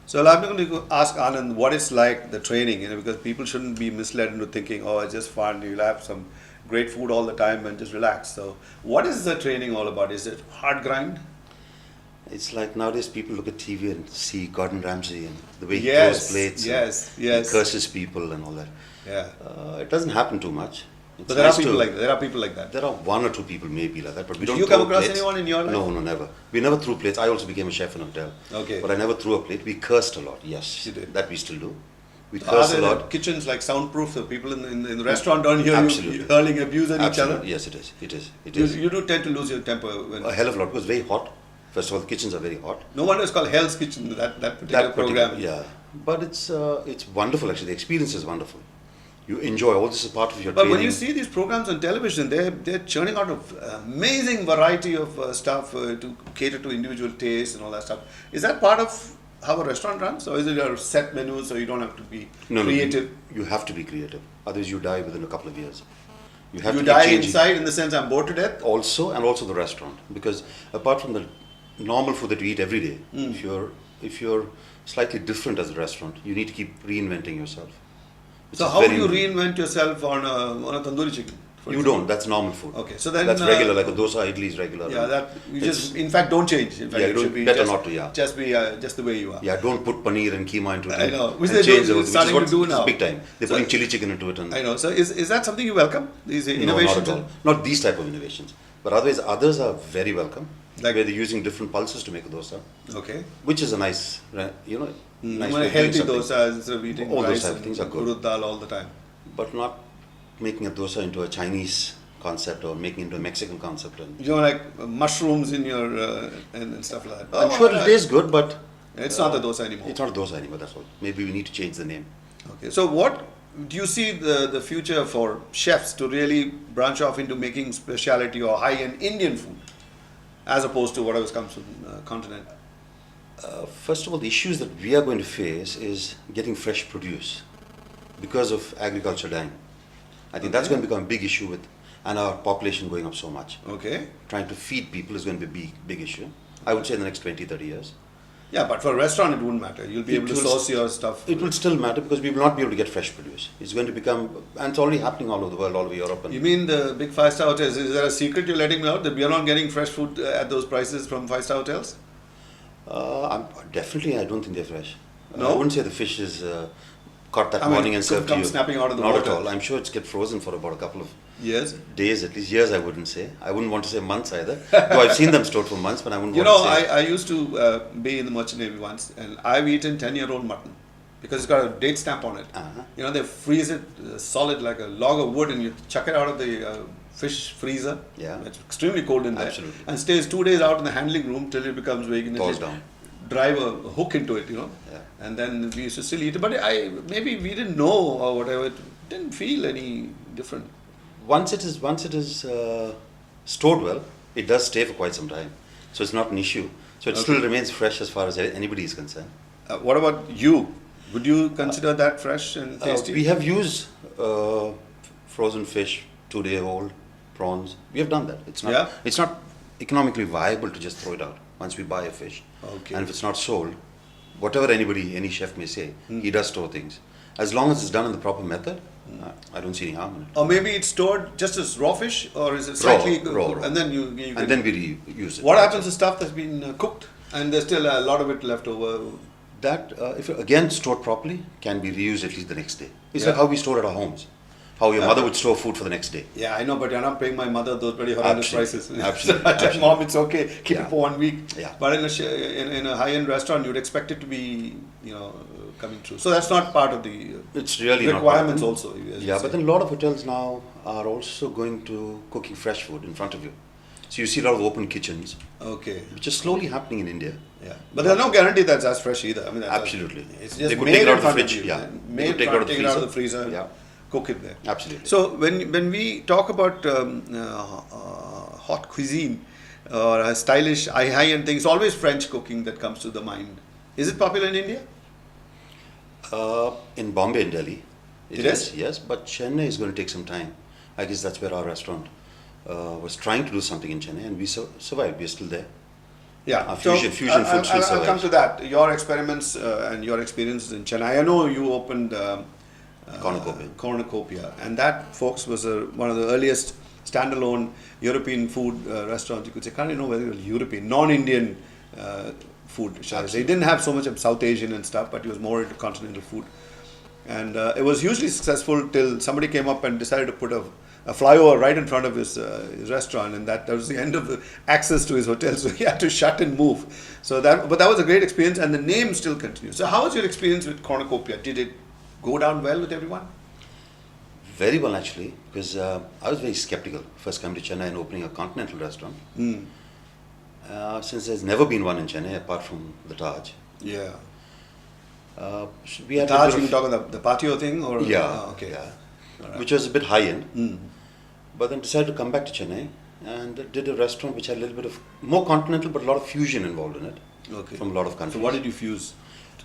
So I'm going to ask Anand what it's like, the training, because people shouldn't be misled into thinking, oh, it's just fun, you'll have some great food all the time and just relax. So what is the training all about? Is it hard grind? It's like nowadays people look at TV and see Gordon Ramsay and the way he Yes, throws plates, yes, and yes. he curses people and all that. Yeah. It doesn't happen too much. It's But there are nice people to- like that. There are people like that. There are one or two people maybe like that, but we Did don't you throw come across plates. anyone in your life? No, never. We never threw plates. I also became a chef in a hotel. Okay. But I never threw a plate. We cursed a lot, yes. You did. That we still do. We Are curse a there lot. kitchens like soundproof so people in the restaurant don't hear Absolutely. you hurling abuse at each Absolutely. other? Yes, it is. It is. It You, is. you do tend to lose your temper when. A hell of a lot. It was very hot. First of all, the kitchens are very hot. No wonder it's called Hell's Kitchen, that particular program. Yeah. But it's wonderful actually. The experience is wonderful. You enjoy all this is part of your But training. when you see these programs on television, they're churning out an amazing variety of stuff to cater to individual tastes and all that stuff. Is that part of how a restaurant runs, or is it a set menu so you don't have to be creative? You have to be creative. Otherwise, you die within a couple of years. You have You to die keep changing. inside in the sense I'm bored to death. Also, and also the restaurant, because apart from the normal food that you eat every day, if you're slightly different as a restaurant, you need to keep reinventing yourself. which So is how do very you important. reinvent yourself on a tandoori chicken? for You example? don't. That's normal food. Okay, so then That's regular, like a dosa, idli is regular. Yeah, that you It's- just in fact don't change. In fact, Yeah, it should be better just, not to, yeah. just be just the way you are. Yeah, don't put paneer and keema into it. I know. Which and they do- change they're which is starting what to do is now. big time. They're So- putting chili chicken into it. And I know. So is that something you welcome? These No, innovations? not at all. Not these type of innovations. But otherwise, others are very welcome. Like- where they're using different pulses to make a dosa, Okay. which is a nice, nice way of doing Healthy something. dosa instead of eating All those rice type of and things are good. urud dal all the time. But not making a dosa into a Chinese concept or making it into a Mexican concept. And You know, like mushrooms in your and stuff like that. I'm sure it'll taste good, but It's not the dosa anymore. it's not a dosa anymore. That's all. Maybe we need to change the name. Okay. So what do you see the future for chefs to really branch off into making specialty or high-end Indian food, as opposed to whatever comes from continent? First of all, the issues that we are going to face is getting fresh produce because of agriculture dying. I think that's Okay. going to become a big issue with, and our population going up so much. Okay. Trying to feed people is going to be a big issue. I would say in the next 20, 30 years. Yeah, but for a restaurant it wouldn't matter. You'll be It able to will source your stuff. It will still matter because we will not be able to get fresh produce. It's going to become, and it's already happening all over the world, all over Europe. And You mean the big five-star hotels? Is there a secret you're letting me out that we are not getting fresh food at those prices from five-star hotels? Definitely, I don't think they're fresh. No? I wouldn't say the fish is caught that I mean, morning and could served to come you. snapping out of the Not water. at all. I'm sure it's get frozen for about a couple of Yes. days, at least years. I wouldn't say. I wouldn't want to say months either. Though I've seen them stored for months, but I wouldn't You want know, to say. I used to be in the merchant navy once, and I've eaten 10-year-old mutton because it's got a date stamp on it. Uh-huh. You know, they freeze it solid like a log of wood, and you chuck it out of the fish freezer. Yeah. It's extremely cold in there. Absolutely. And stays 2 days out in the handling room till it becomes vegan. Thaws down. Drive a hook into it, Yeah. and then we used to still eat it. But maybe we didn't know or whatever. It didn't feel any different. Once it is stored well, it does stay for quite some time. So it's not an issue. So it Okay. still remains fresh as far as anybody is concerned. What about you? Would you consider that fresh and tasty? We have used frozen fish, 2-day-old prawns. We have done that. It's not economically viable to just throw it out once we buy a fish. Okay. And if it's not sold, whatever any chef may say, he does store things. As long as it's done in the proper method, I don't see any harm in it. Or maybe it's stored just as raw fish, or is it Raw, slightly raw. and then you And then we reuse it. what happens to stuff that's been cooked and there's still a lot of it left over? That, if again stored properly, can be reused at least the next day. It's Yeah. like how we store at our homes. How your mother would store food for the next day. Yeah, I know, but you're not paying my mother those very horrendous Absolutely. prices. Absolutely. So I tell Absolutely. mom, it's okay, keep Yeah. it for 1 week. Yeah. But in a high-end restaurant, you'd expect it to be, coming through. So that's not part of the It's really requirements not. also. as you Yeah, say. but then a lot of hotels now are also going to cooking fresh food in front of you. So you see a lot of open kitchens, Okay. which is slowly happening in India. Yeah, but there's no guarantee that's as fresh either. I mean, that's Absolutely. It's They just could made take it out in of the front of fridge, you. yeah. They Made, could take it out of the take it out of the freezer. freezer, Yeah. cook it there. Absolutely. So when we talk about hot cuisine or stylish high-end things, always French cooking that comes to the mind. Is it popular in India? In Bombay and Delhi, It is? Yes, but Chennai is going to take some time. I guess that's where our restaurant was trying to do something in Chennai, and we survived. We're still there. Yeah, Fusion food still I'll survives. come to that. Your experiments and your experiences in Chennai. I know you opened Cornucopia, and that, folks, was one of the earliest standalone European food restaurants. You could say, can't you know whether it was European, non-Indian food. Shall I say? It didn't have so much of South Asian and stuff, but it was more into continental food. And it was hugely successful till somebody came up and decided to put a flyover right in front of his restaurant, and that was the end of the access to his hotel. So he had to shut and move. But that was a great experience, and the name still continues. So how was your experience with Cornucopia? Did it go down well with everyone? Very well, actually, because I was very skeptical first coming to Chennai and opening a continental restaurant. Since there's never been one in Chennai apart from the Taj. Yeah. We had Taj, you talking the patio thing, or okay, yeah. Right. Which was a bit high end. But then decided to come back to Chennai and did a restaurant which had a little bit of more continental, but a lot of fusion involved in it. Okay. From a lot of countries. So what did you fuse?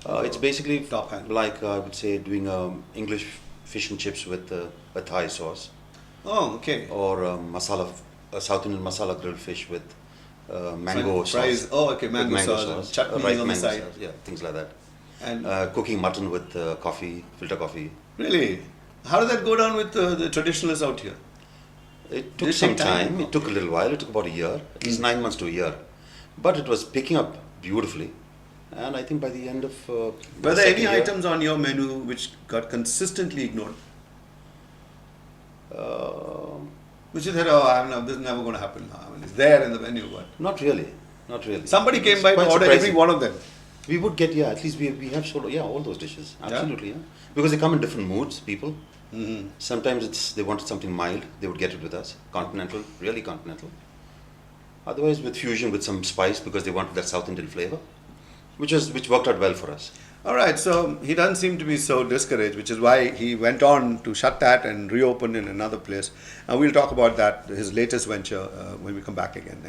It's basically top hand. like I would say doing English fish and chips with a Thai sauce. Oh, okay. Or a South Indian masala grilled fish with mango fries. sauce. Oh, okay, mango sauce. Chutney right, on the side. sauce, yeah, things like that. And cooking mutton with coffee, filter coffee. really, how did that go down with the traditionalists out here? It Did took it some take time? time. It took a little while. It took about a year, at least 9 months to a year. But it was picking up beautifully. And I think by the end of Were the there any second year, items on your menu which got consistently ignored? Which you said, this is never going to happen. I mean, it's there in the menu, but not really. Not really. somebody came It's by to quite order surprising. every one of them. We would get, at least we have sort of, all those dishes. Absolutely, yeah. Because they come in different moods, people. Sometimes they wanted something mild, they would get it with us. Continental, really continental. Otherwise with fusion with some spice because they wanted that South Indian flavor, which worked out well for us. All right, so he doesn't seem to be so discouraged, which is why he went on to shut that and reopen in another place. And we'll talk about that, his latest venture, when we come back again.